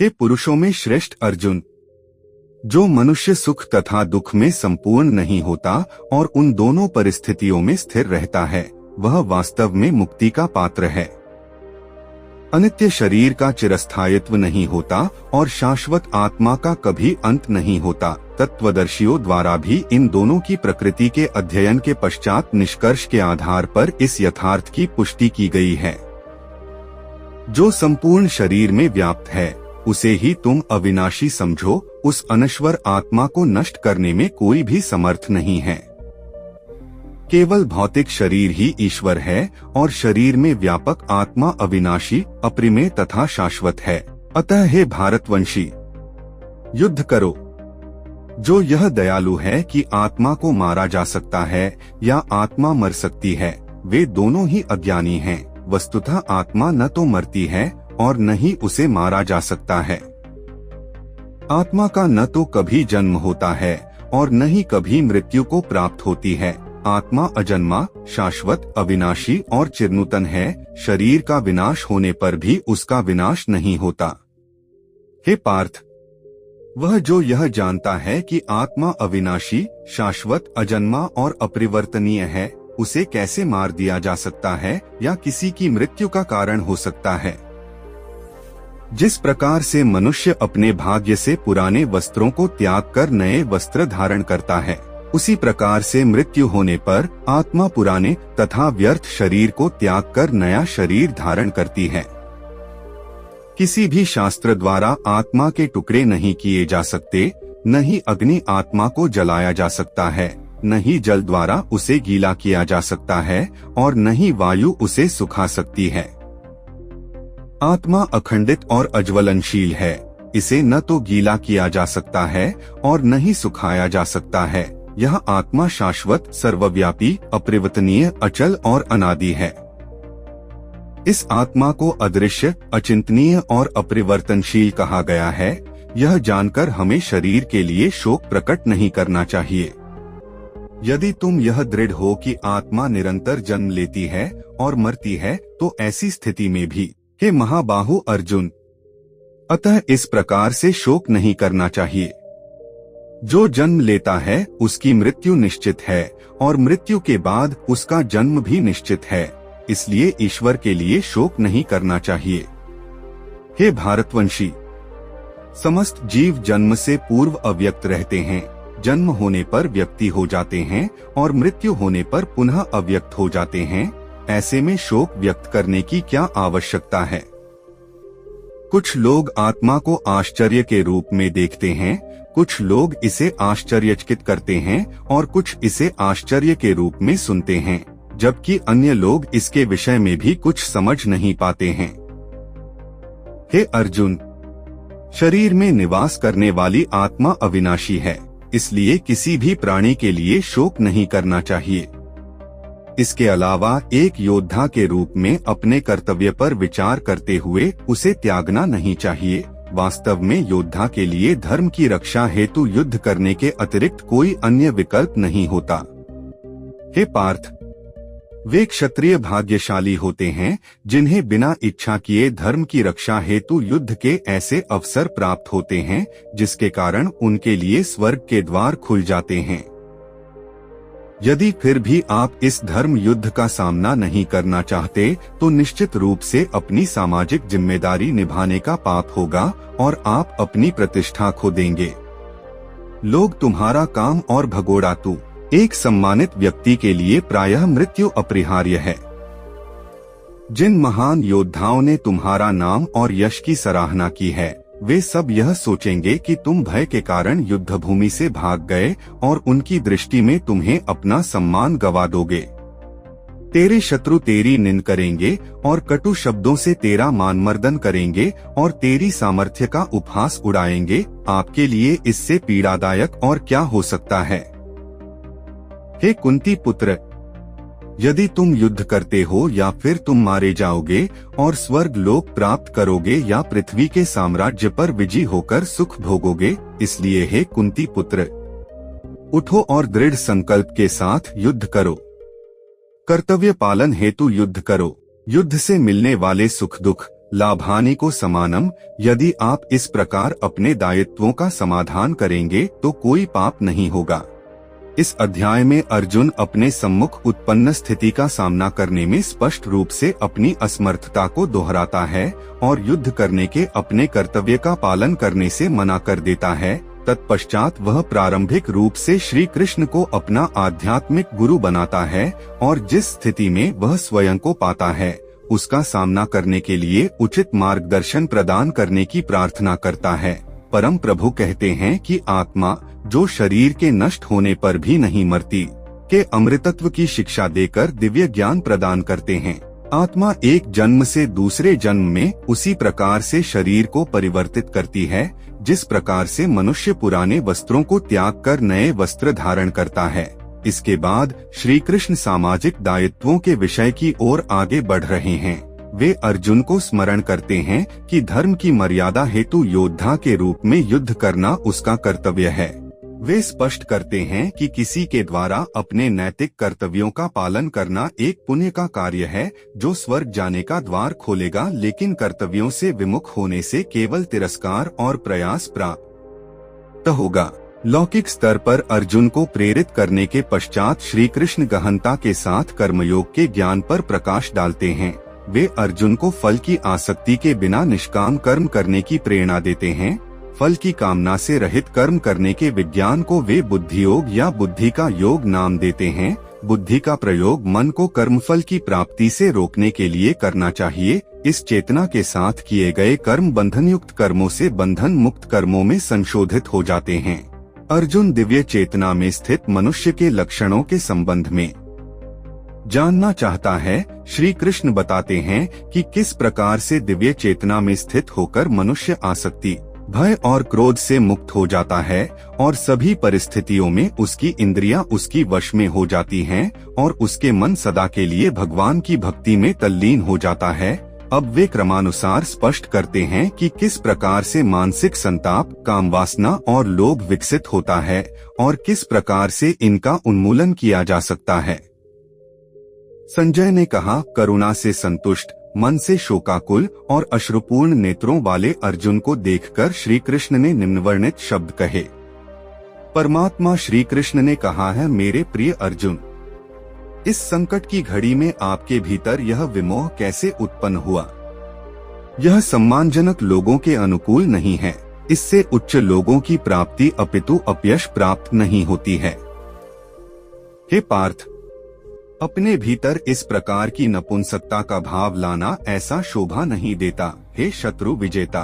हे पुरुषों में श्रेष्ठ अर्जुन, जो मनुष्य सुख तथा दुख में संपूर्ण नहीं होता और उन दोनों परिस्थितियों में स्थिर रहता है, वह वास्तव में मुक्ति का पात्र है। अनित्य शरीर का चिरस्थायित्व नहीं होता और शाश्वत आत्मा का कभी अंत नहीं होता। तत्वदर्शियों द्वारा भी इन दोनों की प्रकृति के अध्ययन के पश्चात निष्कर्ष के आधार पर इस यथार्थ की पुष्टि की गई है। जो संपूर्ण शरीर में व्याप्त है, उसे ही तुम अविनाशी समझो। उस अनश्वर आत्मा को नष्ट करने में कोई भी समर्थ नहीं है। केवल भौतिक शरीर ही ईश्वर है और शरीर में व्यापक आत्मा अविनाशी, अप्रिमेय तथा शाश्वत है। अतः हे भारतवंशी, युद्ध करो। जो यह दयालु है कि आत्मा को मारा जा सकता है या आत्मा मर सकती है, वे दोनों ही अज्ञानी हैं। वस्तुतः आत्मा न तो मरती है और न ही उसे मारा जा सकता है। आत्मा का न तो कभी जन्म होता है और न ही कभी मृत्यु को प्राप्त होती है। आत्मा अजन्मा, शाश्वत, अविनाशी और चिरनूतन है। शरीर का विनाश होने पर भी उसका विनाश नहीं होता। हे पार्थ, वह जो यह जानता है कि आत्मा अविनाशी, शाश्वत, अजन्मा और अपरिवर्तनीय है, उसे कैसे मार दिया जा सकता है या किसी की मृत्यु का कारण हो सकता है। जिस प्रकार से मनुष्य अपने भाग्य से पुराने वस्त्रों को त्याग कर नए वस्त्र धारण करता है, उसी प्रकार से मृत्यु होने पर आत्मा पुराने तथा व्यर्थ शरीर को त्याग कर नया शरीर धारण करती है। किसी भी शास्त्र द्वारा आत्मा के टुकड़े नहीं किए जा सकते, न ही अग्नि आत्मा को जलाया जा सकता है, न ही जल द्वारा उसे गीला किया जा सकता है और न ही वायु उसे सुखा सकती है। आत्मा अखंडित और अज्वलनशील है। इसे न तो गीला किया जा सकता है और न ही सुखाया जा सकता है। यह आत्मा शाश्वत, सर्वव्यापी, अपरिवर्तनीय, अचल और अनादि है। इस आत्मा को अदृश्य, अचिंतनीय और अपरिवर्तनशील कहा गया है। यह जानकर हमें शरीर के लिए शोक प्रकट नहीं करना चाहिए। यदि तुम यह दृढ़ हो कि आत्मा निरंतर जन्म लेती है और मरती है, तो ऐसी स्थिति में भी, हे महाबाहु अर्जुन, अतः इस प्रकार से शोक नहीं करना चाहिए। जो जन्म लेता है उसकी मृत्यु निश्चित है और मृत्यु के बाद उसका जन्म भी निश्चित है। इसलिए ईश्वर के लिए शोक नहीं करना चाहिए। हे भारतवंशी, समस्त जीव जन्म से पूर्व अव्यक्त रहते हैं। जन्म होने पर व्यक्ति हो जाते हैं और मृत्यु होने पर पुनः अव्यक्त हो जाते हैं। ऐसे में शोक व्यक्त करने की क्या आवश्यकता है। कुछ लोग आत्मा को आश्चर्य के रूप में देखते हैं, कुछ लोग इसे आश्चर्यचकित करते हैं और कुछ इसे आश्चर्य के रूप में सुनते हैं, जबकि अन्य लोग इसके विषय में भी कुछ समझ नहीं पाते हैं। हे अर्जुन, शरीर में निवास करने वाली आत्मा अविनाशी है, इसलिए किसी भी प्राणी के लिए शोक नहीं करना चाहिए। इसके अलावा एक योद्धा के रूप में अपने कर्तव्य पर विचार करते हुए उसे त्यागना नहीं चाहिए। वास्तव में योद्धा के लिए धर्म की रक्षा हेतु युद्ध करने के अतिरिक्त कोई अन्य विकल्प नहीं होता। हे पार्थ, वे क्षत्रिय भाग्यशाली होते हैं जिन्हें बिना इच्छा किए धर्म की रक्षा हेतु युद्ध के ऐसे अवसर प्राप्त होते हैं जिसके कारण उनके लिए स्वर्ग के द्वार खुल जाते हैं। यदि फिर भी आप इस धर्म युद्ध का सामना नहीं करना चाहते तो निश्चित रूप से अपनी सामाजिक जिम्मेदारी निभाने का पाप होगा और आप अपनी प्रतिष्ठा खो देंगे। लोग तुम्हारा काम और भगोड़ा तू, एक सम्मानित व्यक्ति के लिए प्रायः मृत्यु अपरिहार्य है। जिन महान योद्धाओं ने तुम्हारा नाम और यश की सराहना की है, वे सब यह सोचेंगे कि तुम भय के कारण युद्ध भूमि से भाग गए और उनकी दृष्टि में तुम्हें अपना सम्मान गवा दोगे। तेरे शत्रु तेरी निंद करेंगे और कटु शब्दों से तेरा मानमर्दन करेंगे और तेरी सामर्थ्य का उपहास उड़ाएंगे। आपके लिए इससे पीड़ादायक और क्या हो सकता है। हे कुंती पुत्र, यदि तुम युद्ध करते हो या फिर तुम मारे जाओगे और स्वर्ग लोक प्राप्त करोगे या पृथ्वी के साम्राज्य पर विजयी होकर सुख भोगोगे। इसलिए हे कुंती पुत्र, उठो और दृढ़ संकल्प के साथ युद्ध करो। कर्तव्य पालन हेतु युद्ध करो। युद्ध से मिलने वाले सुख दुख लाभानि को समानम। यदि आप इस प्रकार अपने दायित्वों का समाधान करेंगे तो कोई पाप नहीं होगा। इस अध्याय में अर्जुन अपने सम्मुख उत्पन्न स्थिति का सामना करने में स्पष्ट रूप से अपनी असमर्थता को दोहराता है और युद्ध करने के अपने कर्तव्य का पालन करने से मना कर देता है। तत्पश्चात वह प्रारंभिक रूप से श्री कृष्ण को अपना आध्यात्मिक गुरु बनाता है और जिस स्थिति में वह स्वयं को पाता है उसका सामना करने के लिए उचित मार्गदर्शन प्रदान करने की प्रार्थना करता है। परम प्रभु कहते हैं कि आत्मा जो शरीर के नष्ट होने पर भी नहीं मरती, के अमृतत्व की शिक्षा देकर दिव्य ज्ञान प्रदान करते हैं। आत्मा एक जन्म से दूसरे जन्म में उसी प्रकार से शरीर को परिवर्तित करती है जिस प्रकार से मनुष्य पुराने वस्त्रों को त्याग कर नए वस्त्र धारण करता है। इसके बाद श्री कृष्ण सामाजिक दायित्वों के विषय की ओर आगे बढ़ रहे हैं। वे अर्जुन को स्मरण करते हैं कि धर्म की मर्यादा हेतु योद्धा के रूप में युद्ध करना उसका कर्तव्य है। वे स्पष्ट करते हैं कि किसी के द्वारा अपने नैतिक कर्तव्यों का पालन करना एक पुण्य का कार्य है जो स्वर्ग जाने का द्वार खोलेगा, लेकिन कर्तव्यों से विमुख होने से केवल तिरस्कार और प्रयास प्राप्त होगा। लौकिक स्तर पर अर्जुन को प्रेरित करने के पश्चात श्री कृष्ण गहनता के साथ कर्मयोग के ज्ञान पर प्रकाश डालते हैं। वे अर्जुन को फल की आसक्ति के बिना निष्काम कर्म करने की प्रेरणा देते हैं। फल की कामना से रहित कर्म करने के विज्ञान को वे बुद्धि योग या बुद्धि का योग नाम देते हैं। बुद्धि का प्रयोग मन को कर्मफल की प्राप्ति से रोकने के लिए करना चाहिए। इस चेतना के साथ किए गए कर्म बंधन युक्त कर्मों से बंधन मुक्त कर्मों में संशोधित हो जाते हैं। अर्जुन दिव्य चेतना में स्थित मनुष्य के लक्षणों के संबंध में जानना चाहता है। श्री कृष्ण बताते हैं कि किस प्रकार से दिव्य चेतना में स्थित होकर मनुष्य आसक्ति, भय और क्रोध से मुक्त हो जाता है और सभी परिस्थितियों में उसकी इंद्रियां उसकी वश में हो जाती हैं और उसके मन सदा के लिए भगवान की भक्ति में तल्लीन हो जाता है। अब वे क्रमानुसार स्पष्ट करते हैं कि किस प्रकार से मानसिक संताप, काम वासना और लोभ विकसित होता है और किस प्रकार से इनका उन्मूलन किया जा सकता है। संजय ने कहा, करुणा से संतुष्ट, मन से शोकाकुल और अश्रुपूर्ण नेत्रों वाले अर्जुन को देखकर श्री कृष्ण ने निम्नवर्णित शब्द कहे। परमात्मा श्री कृष्ण ने कहा है, मेरे प्रिय अर्जुन, इस संकट की घड़ी में आपके भीतर यह विमोह कैसे उत्पन्न हुआ? यह सम्मानजनक लोगों के अनुकूल नहीं है। इससे उच्च लोगों की प्राप्ति अपितु अपयश प्राप्त नहीं होती है। हे पार्थ, अपने भीतर इस प्रकार की नपुंसकता का भाव लाना ऐसा शोभा नहीं देता। हे शत्रु विजेता,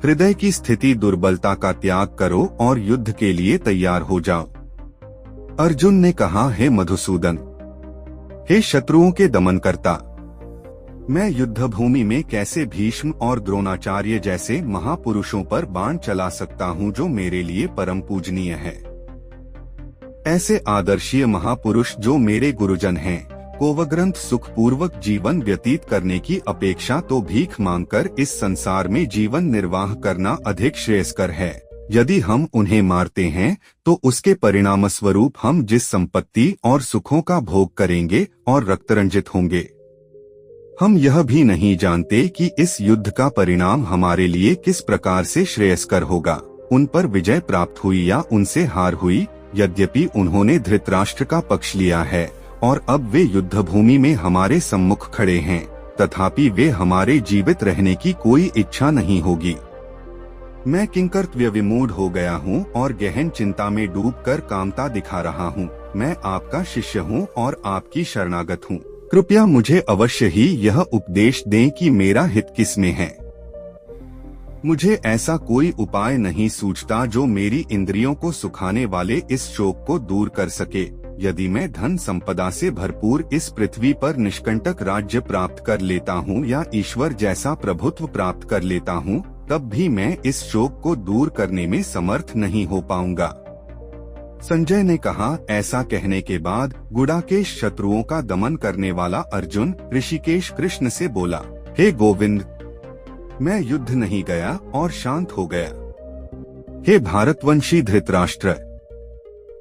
हृदय की स्थिति दुर्बलता का त्याग करो और युद्ध के लिए तैयार हो जाओ। अर्जुन ने कहा, हे मधुसूदन, हे शत्रुओं के दमन करता, मैं युद्ध भूमि में कैसे भीष्म और द्रोणाचार्य जैसे महापुरुषों पर बाण चला सकता हूँ जो मेरे लिए परम पूजनीय है। ऐसे आदर्शीय महापुरुष जो मेरे गुरुजन हैं, कोवग्रंथ सुखपूर्वक जीवन व्यतीत करने की अपेक्षा तो भीख मांगकर इस संसार में जीवन निर्वाह करना अधिक श्रेयस्कर है। यदि हम उन्हें मारते हैं तो उसके परिणाम स्वरूप हम जिस संपत्ति और सुखों का भोग करेंगे और रक्तरंजित होंगे, हम यह भी नहीं जानते कि इस युद्ध का परिणाम हमारे लिए किस प्रकार से श्रेयस्कर होगा। उन पर विजय प्राप्त हुई या उनसे हार हुई, यद्यपि उन्होंने धृतराष्ट्र का पक्ष लिया है और अब वे युद्ध भूमि में हमारे सम्मुख खड़े हैं, तथापि वे हमारे जीवित रहने की कोई इच्छा नहीं होगी। मैं किंकर्तव्य विमूढ़ हो गया हूँ और गहन चिंता में डूबकर कामता दिखा रहा हूँ। मैं आपका शिष्य हूँ और आपकी शरणागत हूँ। कृपया मुझे अवश्य ही यह उपदेश दें कि मेरा हित किसमें है। मुझे ऐसा कोई उपाय नहीं सूझता जो मेरी इंद्रियों को सुखाने वाले इस शोक को दूर कर सके। यदि मैं धन संपदा से भरपूर इस पृथ्वी पर निष्कंटक राज्य प्राप्त कर लेता हूँ या ईश्वर जैसा प्रभुत्व प्राप्त कर लेता हूँ, तब भी मैं इस शोक को दूर करने में समर्थ नहीं हो पाऊंगा। संजय ने कहा, ऐसा कहने के बाद गुडाकेश शत्रुओं का दमन करने वाला अर्जुन ऋषिकेश कृष्ण से बोला, हे गोविंद, मैं युद्ध नहीं गया और शांत हो गया। हे भारतवंशी धृतराष्ट्र।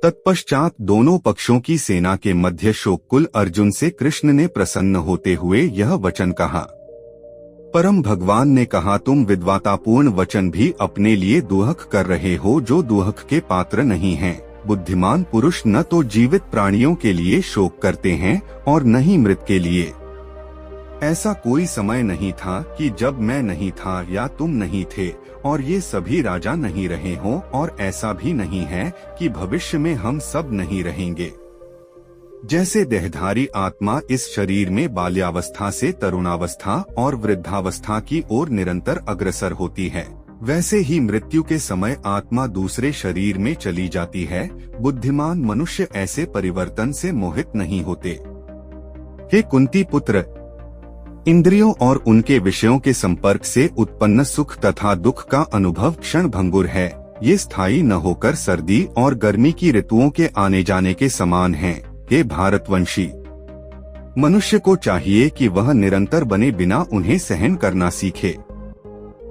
तत्पश्चात दोनों पक्षों की सेना के मध्य शोककुल अर्जुन से कृष्ण ने प्रसन्न होते हुए यह वचन कहा, परम भगवान ने कहा, तुम विद्वतापूर्ण वचन भी अपने लिए दुहक कर रहे हो जो दुहक के पात्र नहीं हैं। बुद्धिमान पुरुष न तो जीवित प्राणियों के लिए शोक करते हैं और न ही मृत के लिए। ऐसा कोई समय नहीं था कि जब मैं नहीं था या तुम नहीं थे और ये सभी राजा नहीं रहे हों, और ऐसा भी नहीं है कि भविष्य में हम सब नहीं रहेंगे। जैसे देहधारी आत्मा इस शरीर में बाल्यावस्था से तरुणावस्था और वृद्धावस्था की ओर निरंतर अग्रसर होती है, वैसे ही मृत्यु के समय आत्मा दूसरे शरीर में चली जाती है। बुद्धिमान मनुष्य ऐसे परिवर्तन से मोहित नहीं होते। हे कुंती पुत्र, इंद्रियों और उनके विषयों के संपर्क से उत्पन्न सुख तथा दुख का अनुभव क्षण भंगुर है। ये स्थायी न होकर सर्दी और गर्मी की ऋतुओं के आने जाने के समान हैं। हे भारतवंशी, मनुष्य को चाहिए कि वह निरंतर बने बिना उन्हें सहन करना सीखे।